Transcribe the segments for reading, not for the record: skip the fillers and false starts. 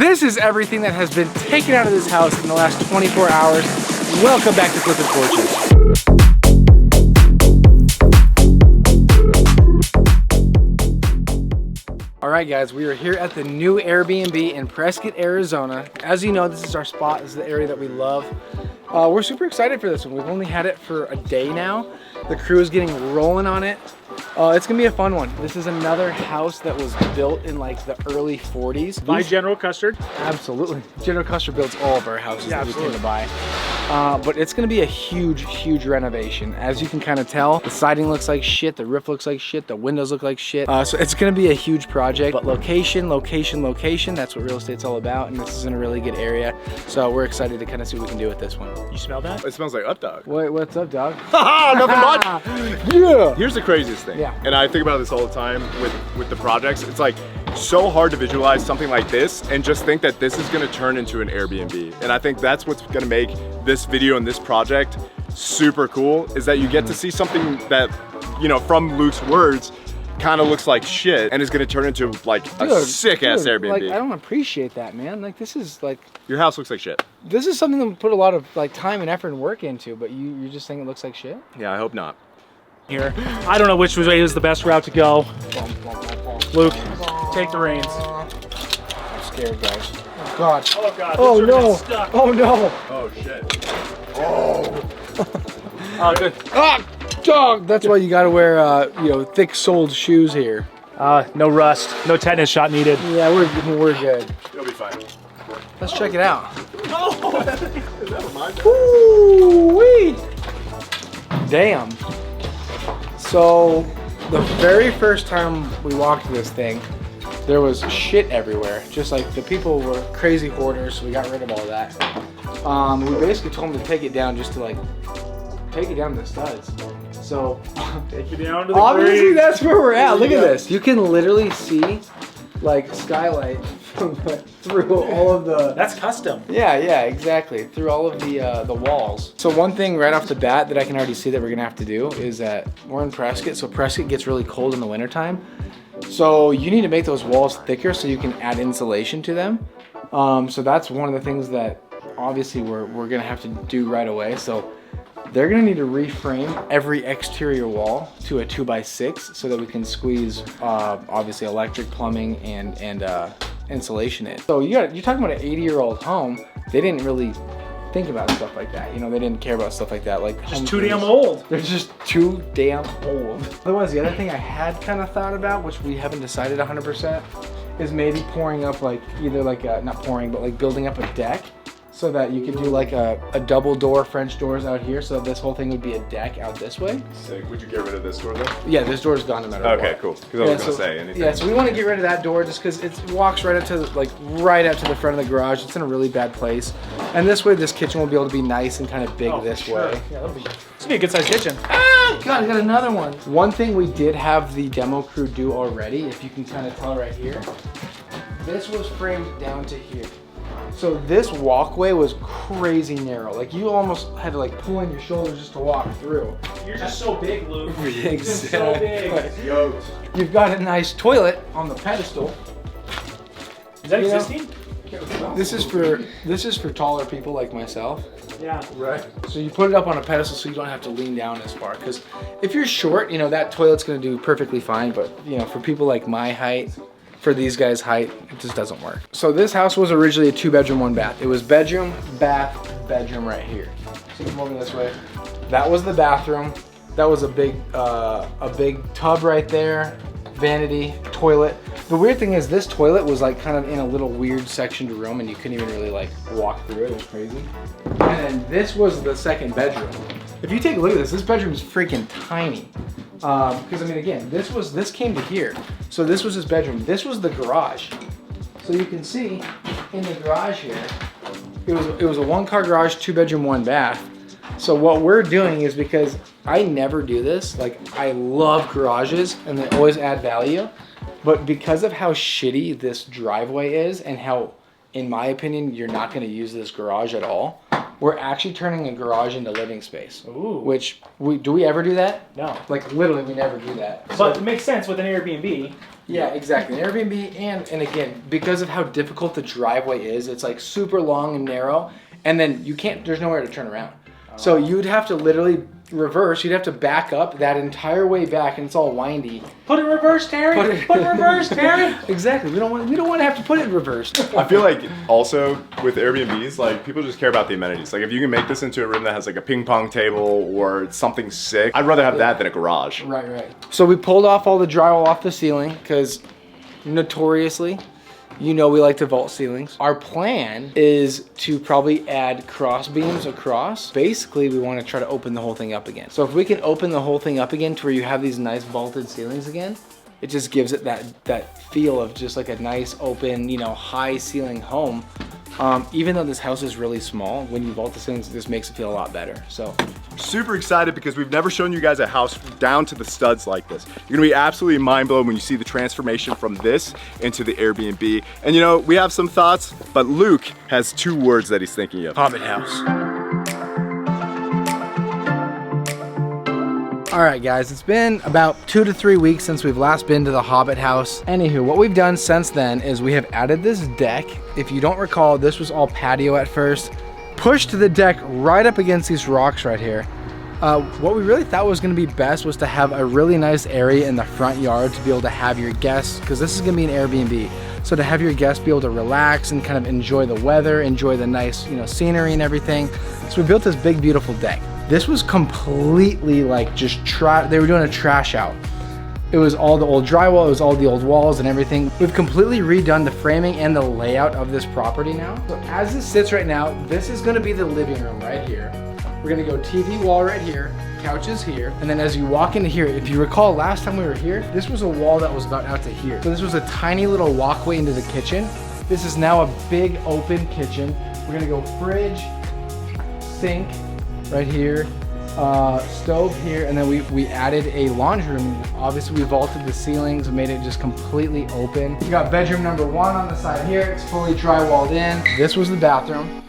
this is everything that has been taken out of this house in the last 24 hours. Welcome back to Flippin' Fortunes. Alright guys, we are here at the new Airbnb in Prescott, Arizona. As you know, this is our spot. This is the area that we love. We're super excited for this one. We've only had it for a day now. The crew is getting rolling on it. It's gonna be a fun one. This is another house that was built in like the early 40s. By General Custard? Absolutely. General Custard builds all of our houses that we tend to buy. But it's gonna be a huge, huge renovation. As you can kind of tell, the siding looks like shit, the roof looks like shit, the windows look like shit. So it's gonna be a huge project, but location, location, location, that's what real estate's all about, and this is in a really good area. So we're excited to kind of see what we can do with this one. You smell that? It smells like up dog. Wait, what's up, dog? Haha, nothing much. Yeah. Here's the craziest thing. Yeah. And I think about this all the time with the projects. It's like so hard to visualize something like this and just think that this is gonna turn into an Airbnb. And I think that's what's gonna make this video and this project super cool, is that you get to see something that, you know, from Luke's words, kind of looks like shit and is gonna turn into like a sick ass Airbnb. Like, I don't appreciate that, man. Like, this is like, your house looks like shit. this is something that we put a lot of like time and effort and work into, but you just think it looks like shit? Yeah, I hope not. Here. I don't know which way is the best route to go. Luke, take the reins. I'm scared, guys. Oh God. Oh God. Oh no. Oh no. Oh shit. Oh. Oh good. Ah, dog. That's why you gotta wear, you know, thick-soled shoes here. No rust. No tetanus shot needed. Yeah, we're good. You'll be fine. Let's check it out. Oh. Is that mine? Woo-wee. Damn. So, the very first time we walked this thing, there was shit everywhere. Just like the people were crazy hoarders, so we got rid of all that. We basically told them to take it down just to like, take it down to the studs. So, Take you down to the obviously grave. that's where we're at. Look at this. You can literally see like skylight through all of the... That's custom. Yeah, exactly. Through all of the walls. So one thing right off the bat that I can already see that we're gonna have to do is that we're in Prescott, so Prescott gets really cold in the wintertime. So you need to make those walls thicker so you can add insulation to them. So that's one of the things that obviously we're gonna have to do right away. So they're gonna need to reframe every exterior wall to a 2x6 so that we can squeeze obviously electric, plumbing, and insulation in. So you're talking about an 80-year-old home. They didn't really think about stuff like that. You know, they didn't care about stuff like that. Like Just too damn old. They're just too damn old. Otherwise, the other thing I had kind of thought about, which we haven't decided 100%, is maybe pouring up like either like not pouring, but like building up a deck, so that you could do like a double door French doors out here, so this whole thing would be a deck out this way. Sick. Would you get rid of this door though? Yeah, this door's gone no matter what. Okay, cool. Because I was gonna say anything. Yeah, so we want to get rid of that door just because it walks right up to right up to the front of the garage. It's in a really bad place, and this way this kitchen will be able to be nice and kind of big this way. Yeah, this would be a good sized kitchen. Ah, God, I got another one. One thing we did have the demo crew do already, if you can kind of tell right here, this was framed down to here. So this walkway was crazy narrow. Like you almost had to like pull in your shoulders just to walk through. You're just so big, Luke. Exactly. So big. Yoked. You've got a nice toilet on the pedestal. Is that You know, existing? This is for taller people like myself. Yeah. Right. So you put it up on a pedestal so you don't have to lean down as far. Because if you're short, you know, that toilet's gonna do perfectly fine. But you know, for people like my height, for these guys' height, it just doesn't work. So this house was originally a 2-bedroom, 1-bath. It was bedroom, bath, bedroom right here. So come over this way. That was the bathroom. That was a big tub right there. Vanity, toilet. The weird thing is this toilet was like kind of in a little weird sectioned room and you couldn't even really like walk through it. It was crazy. And then this was the second bedroom. If you take a look at this bedroom is freaking tiny. Because I mean, again, this came to here. So this was his bedroom. This was the garage. So you can see in the garage here, it was a 1-car garage, 2-bedroom, 1-bath. So what we're doing is, because I never do this, like I love garages and they always add value, but because of how shitty this driveway is and how, in my opinion, you're not gonna use this garage at all, we're actually turning a garage into living space. Ooh. Which, do we ever do that? No. Like, literally, we never do that. But it makes sense with an Airbnb. Yeah, exactly. An Airbnb, and again, because of how difficult the driveway is, it's like super long and narrow, and then there's nowhere to turn around. So you'd have to literally reverse, you'd have to back up that entire way back, and it's all windy. Put it in reverse, Terry. Put it in reverse, Terry. Exactly. We don't want to have to put it in reverse. I feel like also with Airbnbs, like people just care about the amenities. Like if you can make this into a room that has like a ping pong table or something sick, I'd rather have that than a garage. Right. So we pulled off all the drywall off the ceiling because notoriously, we like to vault ceilings. Our plan is to probably add cross beams across. Basically, we want to try to open the whole thing up again. So if we can open the whole thing up again to where you have these nice vaulted ceilings again, it just gives it that feel of just like a nice open, high ceiling home. Even though this house is really small, when you vault the ceilings, it just makes it feel a lot better. So super excited because we've never shown you guys a house down to the studs like this. You're gonna be absolutely mind blown when you see the transformation from this into the Airbnb. And we have some thoughts, but Luke has 2 words that he's thinking of. Hobbit house. All right, guys, it's been about 2 to 3 weeks since we've last been to the Hobbit house. Anywho, what we've done since then is we have added this deck. If you don't recall, this was all patio at first. Pushed the deck right up against these rocks right here. What we really thought was gonna be best was to have a really nice area in the front yard to be able to have your guests, because this is gonna be an Airbnb. So to have your guests be able to relax and kind of enjoy the weather, enjoy the nice, scenery and everything. So we built this big, beautiful deck. This was completely like just they were doing a trash out. It was all the old drywall, it was all the old walls and everything. We've completely redone the framing and the layout of this property now. So as this sits right now, this is gonna be the living room right here. We're gonna go TV wall right here, couches here, and then as you walk into here, if you recall last time we were here, this was a wall that was about out to here. So this was a tiny little walkway into the kitchen. This is now a big open kitchen. We're gonna go fridge, sink, right here, stove here, and then we added a laundry room. Obviously we vaulted the ceilings and made it just completely open. We got bedroom number 1 on the side here. It's fully drywalled in. This was the bathroom.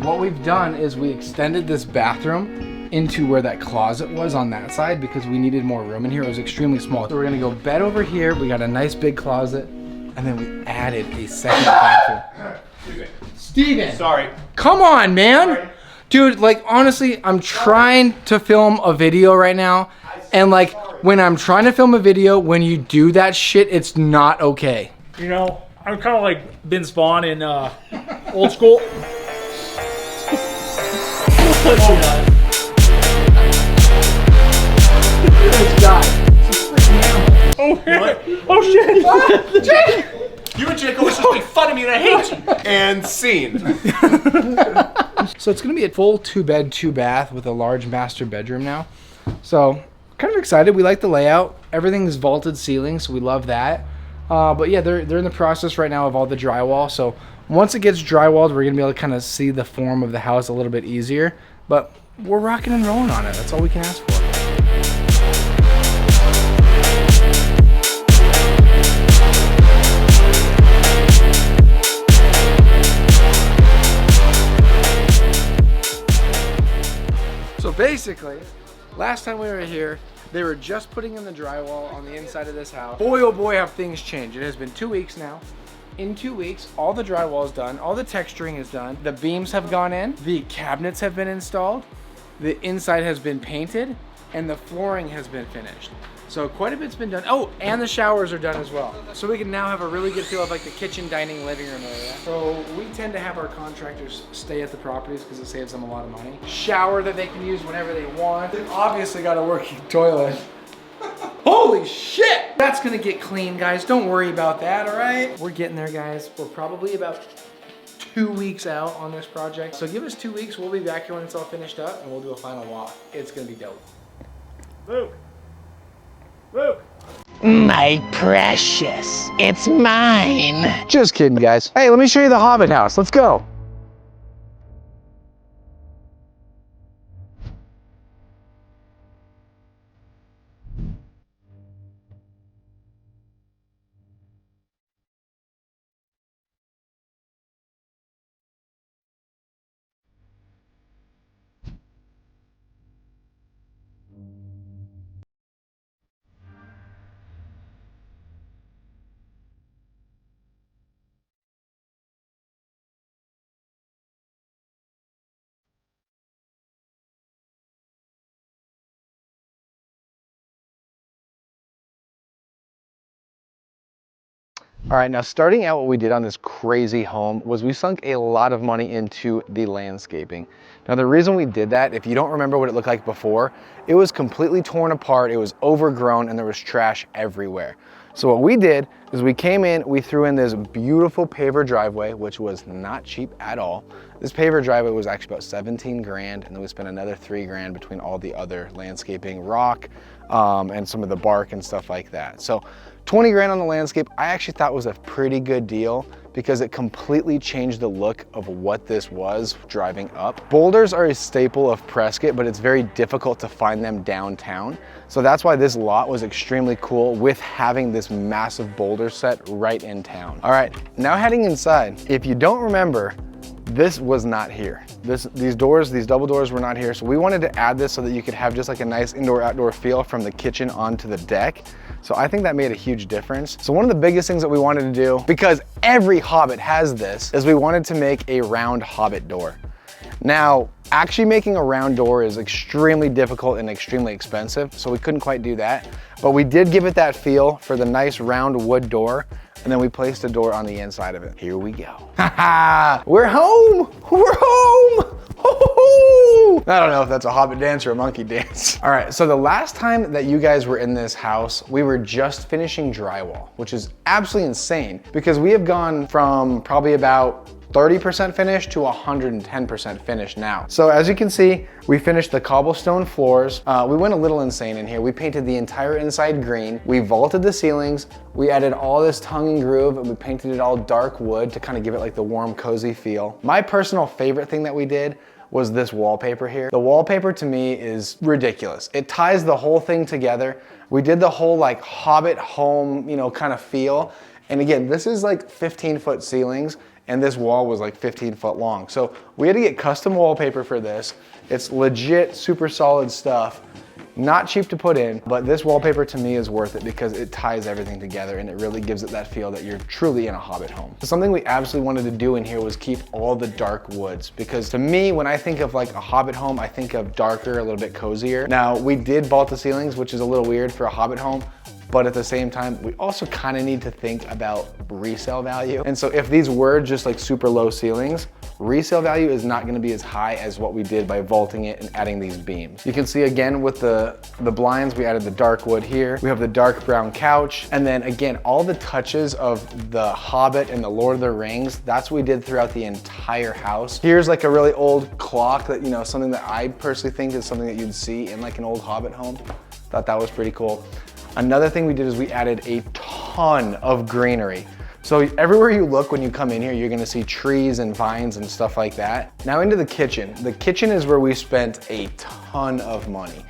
What we've done is we extended this bathroom into where that closet was on that side because we needed more room in here. It was extremely small. So we're gonna go bed over here. We got a nice big closet, and then we added a second bathroom. Steven! Sorry. Come on, man! Sorry. Dude, like, honestly, I'm trying to film a video right now, and like, when I'm trying to film a video, when you do that shit, it's not okay. I'm kind of like Vince Vaughn in Old School. This guy. Oh shit! Jake! You and Jake always just make fun of me and I hate you. And scene. So it's gonna be a full 2-bed, 2-bath with a large master bedroom now. So kind of excited. We like the layout. Everything is vaulted ceiling, so we love that. But yeah, they're in the process right now of all the drywall. So once it gets drywalled, we're gonna be able to kind of see the form of the house a little bit easier. But we're rocking and rolling on it. That's all we can ask for. So basically, last time we were here, they were just putting in the drywall on the inside of this house. Boy, oh boy, have things changed. It has been 2 weeks now. In 2 weeks, all the drywall is done, all the texturing is done, the beams have gone in, the cabinets have been installed, the inside has been painted, and the flooring has been finished. So quite a bit's been done. Oh, and the showers are done as well. So we can now have a really good feel of like the kitchen, dining, living room area. So we tend to have our contractors stay at the properties because it saves them a lot of money. Shower that they can use whenever they want. They've obviously got a working toilet. Holy shit! That's gonna get clean, guys. Don't worry about that, all right? We're getting there, guys. We're probably about 2 weeks out on this project. So give us 2 weeks. We'll be back here when it's all finished up and we'll do a final walk. It's gonna be dope. Luke. Luke. My precious, it's mine. Just kidding, guys. Hey, let me show you the Hobbit house. Let's go. All right, now starting out, what we did on this crazy home was we sunk a lot of money into the landscaping. Now the reason we did that, if you don't remember what it looked like before, it was completely torn apart, it was overgrown, and there was trash everywhere. So what we did is we came in, we threw in this beautiful paver driveway, which was not cheap at all. This paver driveway was actually about 17 grand, and then we spent another 3 grand between all the other landscaping, rock, and some of the bark and stuff like that. So 20 grand on the landscape, I actually thought was a pretty good deal because it completely changed the look of what this was driving up. Boulders are a staple of Prescott, but it's very difficult to find them downtown. So that's why this lot was extremely cool with having this massive boulder set right in town. All right, now heading inside. If you don't remember, this was not here. These doors, these double doors were not here. So we wanted to add this so that you could have just like a nice indoor-outdoor feel from the kitchen onto the deck. So I think that made a huge difference. So one of the biggest things that we wanted to do, because every Hobbit has this, is we wanted to make a round Hobbit door. Now, actually making a round door is extremely difficult and extremely expensive, so we couldn't quite do that. But we did give it that feel for the nice round wood door, and then we placed a door on the inside of it. Here we go. We're home! We're home! I don't know if that's a Hobbit dance or a monkey dance. All right, so the last time that you guys were in this house, we were just finishing drywall, which is absolutely insane because we have gone from probably about 30% finished to 110% finished now. So as you can see, we finished the cobblestone floors. We went a little insane in here. We painted the entire inside green. We vaulted the ceilings. We added all this tongue and groove, and we painted it all dark wood to kind of give it like the warm, cozy feel. My personal favorite thing that we did was this wallpaper here. The wallpaper to me is ridiculous. It ties the whole thing together. We did the whole like Hobbit home, you know, kind of feel. And again, this is like 15-foot ceilings, and this wall was like 15 foot long. So we had to get custom wallpaper for this. It's legit, super solid stuff. Not cheap to put in, but this wallpaper to me is worth it because it ties everything together and it really gives it that feel that you're truly in a Hobbit home. Something we absolutely wanted to do in here was keep all the dark woods, because to me, when I think of like a Hobbit home, I think of darker, a little bit cozier. Now, we did vault the ceilings, which is a little weird for a Hobbit home, but at the same time, we also kind of need to think about resale value. And so if these were just like super low ceilings, resale value is not gonna be as high as what we did by vaulting it and adding these beams. You can see again with the blinds, we added the dark wood here. We have the dark brown couch. And then again, all the touches of the Hobbit and the Lord of the Rings, that's what we did throughout the entire house. Here's like a really old clock that, you know, something that I personally think is something that you'd see in like an old Hobbit home. Thought that was pretty cool. Another thing we did is we added a ton of greenery. So everywhere you look when you come in here, you're gonna see trees and vines and stuff like that. Now into the kitchen. The kitchen is where we spent a ton of money.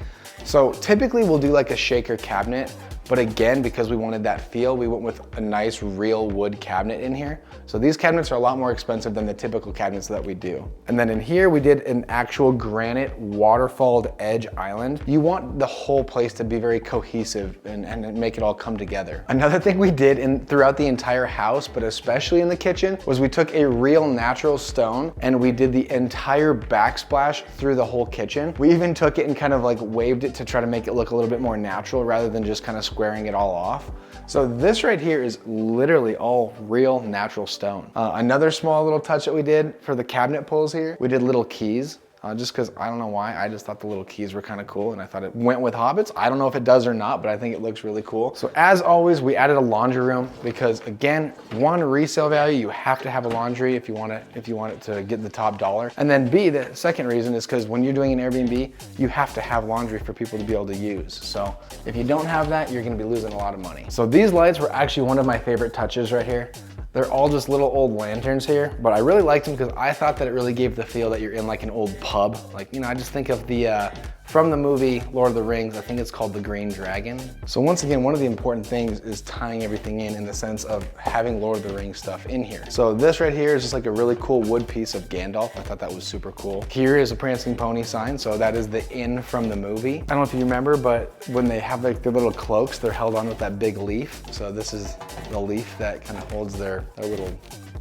So typically we'll do like a shaker cabinet, but again, because we wanted that feel, we went with a nice real wood cabinet in here. So these cabinets are a lot more expensive than the typical cabinets that we do. And then in here, we did an actual granite waterfalled edge island. You want the whole place to be very cohesive and make it all come together. Another thing we did throughout the entire house, but especially in the kitchen, was we took a real natural stone and we did the entire backsplash through the whole kitchen. We even took it and kind of like waved it to try to make it look a little bit more natural rather than just kind of squaring it all off. So this right here is literally all real natural stone. Another small little touch that we did for the cabinet pulls here, we did little keys. Just because I don't know why, I just thought the little keys were kind of cool and I thought it went with Hobbits. I don't know if it does or not, but I think it looks really cool. So as always, we added a laundry room because again, one, resale value, you have to have a laundry if you want it to get the top dollar. And then B, the second reason is because when you're doing an Airbnb, you have to have laundry for people to be able to use. So if you don't have that, you're gonna be losing a lot of money. So these lights were actually one of my favorite touches right here. They're all just little old lanterns here, but I really liked them because I thought that it really gave the feel that you're in like an old pub. Like, you know, I just think of the, from the movie Lord of the Rings, I think it's called The Green Dragon. So once again, one of the important things is tying everything in the sense of having Lord of the Rings stuff in here. So this right here is just like a really cool wood piece of Gandalf. I thought that was super cool. Here is a Prancing Pony sign. So that is the inn from the movie. I don't know if you remember, but when they have like their little cloaks, they're held on with that big leaf. So this is the leaf that kind of holds their little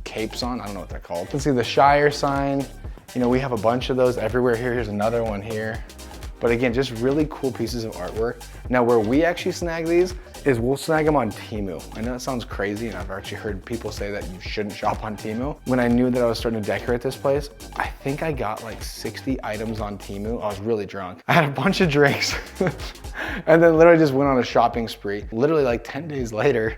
capes on. I don't know what they're called. You can see the Shire sign. You know, we have a bunch of those everywhere here. Here's another one here. But again, just really cool pieces of artwork. Now where we actually snag these is we'll snag them on Temu. I know it sounds crazy, and I've actually heard people say that you shouldn't shop on Temu. When I knew that I was starting to decorate this place, I think I got like 60 items on Temu. I was really drunk. I had a bunch of drinks and then literally just went on a shopping spree. Literally like 10 days later,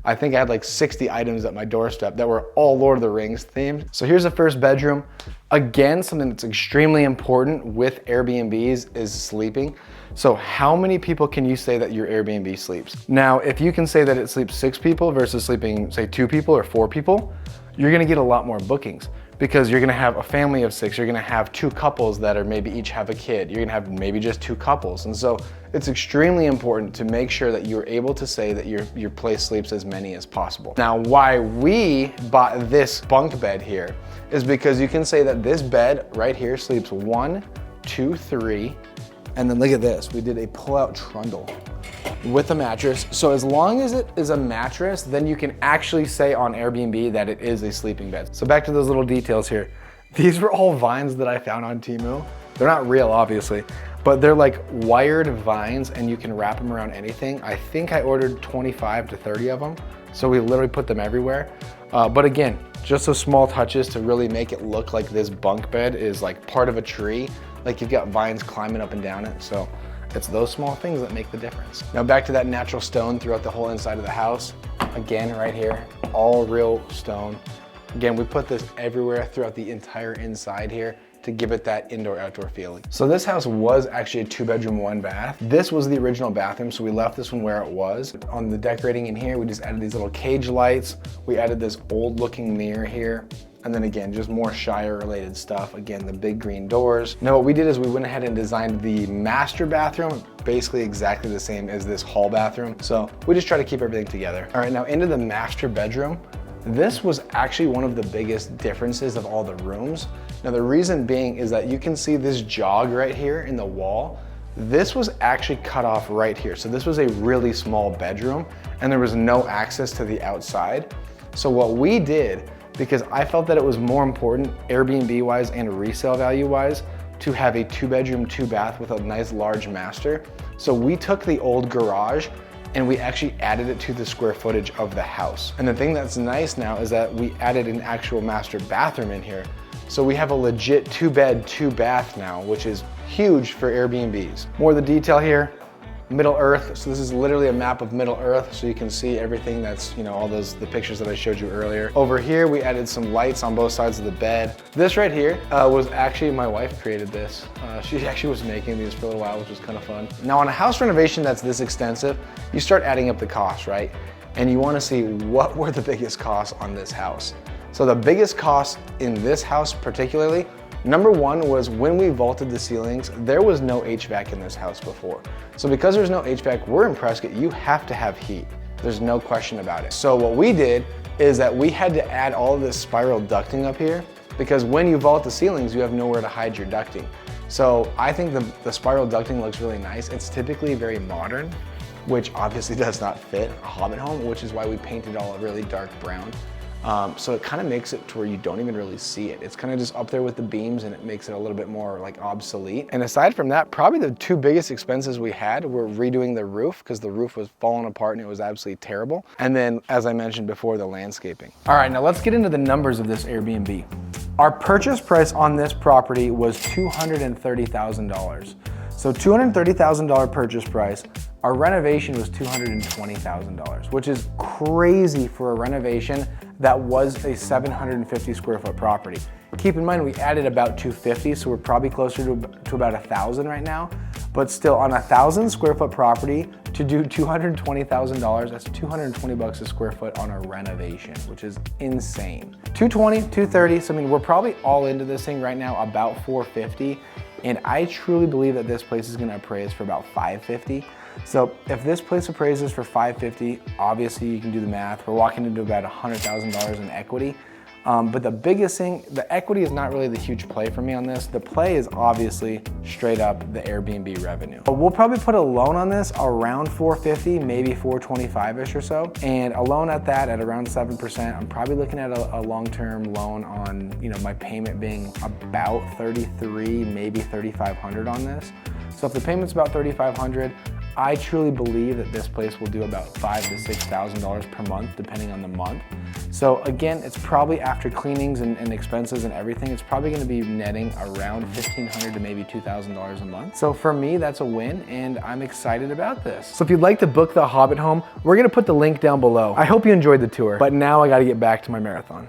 I think I had like 60 items at my doorstep that were all Lord of the Rings themed. So here's the first bedroom. Again, something that's extremely important with Airbnbs is sleeping. So how many people can you say that your Airbnb sleeps? Now, if you can say that it sleeps 6 people versus sleeping, say 2 people or 4 people, you're gonna get a lot more bookings because you're gonna have a family of 6, you're gonna have 2 couples that are maybe each have a kid, you're gonna have maybe just 2 couples. And so it's extremely important to make sure that you're able to say that your place sleeps as many as possible. Now, why we bought this bunk bed here is because you can say that this bed right here sleeps 1, 2, 3, and then look at this, we did a pull-out trundle with a mattress. So as long as it is a mattress, then you can actually say on Airbnb that it is a sleeping bed. So back to those little details here. These were all vines that I found on Temu. They're not real, obviously, but they're like wired vines and you can wrap them around anything. I think I ordered 25 to 30 of them. So we literally put them everywhere. But again, just those small touches to really make it look like this bunk bed is like part of a tree. Like you've got vines climbing up and down it. So it's those small things that make the difference. Now back to that natural stone throughout the whole inside of the house. Again, right here, all real stone. Again, we put this everywhere throughout the entire inside here to give it that indoor-outdoor feeling. So this house was actually a 2-bedroom, 1 bath. This was the original bathroom, so we left this one where it was. On the decorating in here, we just added these little cage lights. We added this old-looking mirror here. And then again, just more Shire related stuff. Again, the big green doors. Now what we did is we went ahead and designed the master bathroom, basically exactly the same as this hall bathroom. So we just try to keep everything together. All right, now into the master bedroom. This was actually one of the biggest differences of all the rooms. Now the reason being is that you can see this jog right here in the wall. This was actually cut off right here. So this was a really small bedroom and there was no access to the outside. So what we did, because I felt that it was more important Airbnb wise and resale value wise to have a 2-bedroom, 2-bath with a nice large master. So we took the old garage and we actually added it to the square footage of the house. And the thing that's nice now is that we added an actual master bathroom in here. So we have a legit 2-bed, 2-bath now, which is huge for Airbnbs. More of the detail here. Middle Earth, so this is literally a map of Middle Earth, so you can see everything that's, you know, all the pictures that I showed you earlier. Over here, we added some lights on both sides of the bed. This right here was actually, my wife created this. She actually was making these for a little while, which was kind of fun. Now on a house renovation that's this extensive, you start adding up the costs, right? And you wanna see what were the biggest costs on this house. So the biggest cost in this house particularly, number 1 was when we vaulted the ceilings, there was no HVAC in this house before. So because there's no HVAC, we're in Prescott, you have to have heat. There's no question about it. So what we did is that we had to add all of this spiral ducting up here because when you vault the ceilings, you have nowhere to hide your ducting. So I think the spiral ducting looks really nice. It's typically very modern, which obviously does not fit a Hobbit home, which is why we painted all a really dark brown. So it kind of makes it to where you don't even really see it. It's kind of just up there with the beams and it makes it a little bit more like obsolete. And aside from that, probably the 2 biggest expenses we had were redoing the roof because the roof was falling apart and it was absolutely terrible. And then, as I mentioned before, the landscaping. All right, now let's get into the numbers of this Airbnb. Our purchase price on this property was $230,000. So $230,000 purchase price. Our renovation was $220,000, which is crazy for a renovation that was a 750 square foot property. Keep in mind, we added about 250, so we're probably closer to about 1,000 right now. But still, on a 1,000 square foot property, to do $220,000, that's 220 bucks a square foot on a renovation, which is insane. 220, 230, so I mean, we're probably all into this thing right now about 450. And I truly believe that this place is gonna appraise for about 550. So if this place appraises for 550, obviously you can do the math. We're walking into about $100,000 in equity. But the biggest thing, the equity is not really the huge play for me on this. The play is obviously straight up the Airbnb revenue. But we'll probably put a loan on this around 450, maybe 425-ish or so. And a loan at that at around 7%, I'm probably looking at a long-term loan on, you know, my payment being about 33, maybe 3,500 on this. So if the payment's about $3,500, I truly believe that this place will do about $5,000 to $6,000 per month, depending on the month. So again, it's probably after cleanings and expenses and everything, it's probably gonna be netting around $1,500 to maybe $2,000 a month. So for me, that's a win, and I'm excited about this. So if you'd like to book the Hobbit home, we're gonna put the link down below. I hope you enjoyed the tour, but now I gotta get back to my marathon.